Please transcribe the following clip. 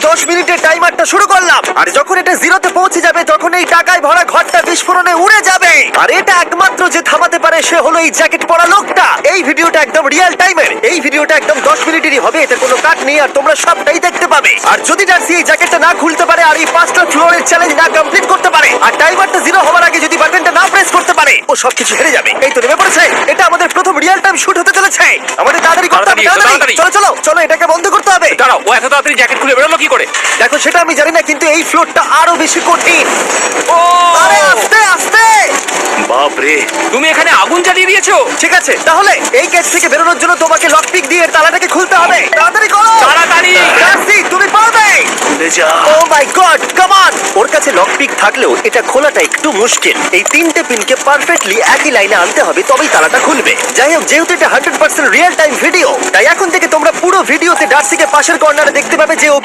10 মিনিটের টাইমারটা শুরু করলাম, আর যখন এটা জিরোতে পৌঁছে যাবে তখন এই টাকায় ভরা ঘরটা বিস্ফোরণে উড়ে যাবে। আর এটা একমাত্র যে থামাতে পারে সে হলো এই জ্যাকেট পরা লোকটা। এই ভিডিওটা একদম রিয়েল টাইমের, এই ভিডিওটা একদম 10 মিনিটেরই হবে, এতে কোনো কাট নেই আর তোমরা সবটাই দেখতে পাবে। আর যদি ডার্সি এই জ্যাকেটটা না খুলতে পারে আর এই 5টা ফ্লোরের চ্যালেঞ্জ না কমপ্লিট করতে পারে আর টাইমারটা জিরো হওয়ার আগে যদি বাটনটা না প্রেস করতে পারে, ও সবকিছু হেরে যাবে। এই তো নেমে পড়েছে, এটা আমাদের প্রথম রিয়েল টাইম শুট হতে চলেছে। আমাদের তাড়াতাড়ি করতে হবে, তাড়াতাড়ি চলো চলো চলো, এটাকে বন্ধ করতে হবে। দাঁড়াও, ও এত তাড়াতাড়ি জ্যাকেট খুলে বেরোলো কি করে? দেখো সেটা আমি জানি না, কিন্তু এই ফ্লোরটা আরো বেশি কঠিন। ও আরে আস্তে আস্তে। বাপ রে, তুমি এখানে আগুন জ্বালিয়ে দিয়েছো? ঠিক আছে, তাহলে এই গেট থেকে বেরোনোর জন্য তোমাকে লক পিক দিয়ে এর তালাটাকে খুলতে হবে। তাড়াতাড়ি করো, তাড়াতাড়ি। ডার্সি তুমি পারবে। খুলে যা। ও মাই গড, কাম অন। ওর কাছে লক পিক থাকলেও এটা খোলাটা একটু মুশকিল। এই 3টে পিনকে পারফেক্টলি একই লাইনে আনতে হবে, তবেই তালাটা খুলবে। যাই হোক, যেহেতু এটা 100% রিয়েল টাইম ভিডিও, তাই এখন থেকে তোমরা পুরো ভিডিওতে ডার্সিকে পাশের কর্নারে দেখতে পাবে যে ও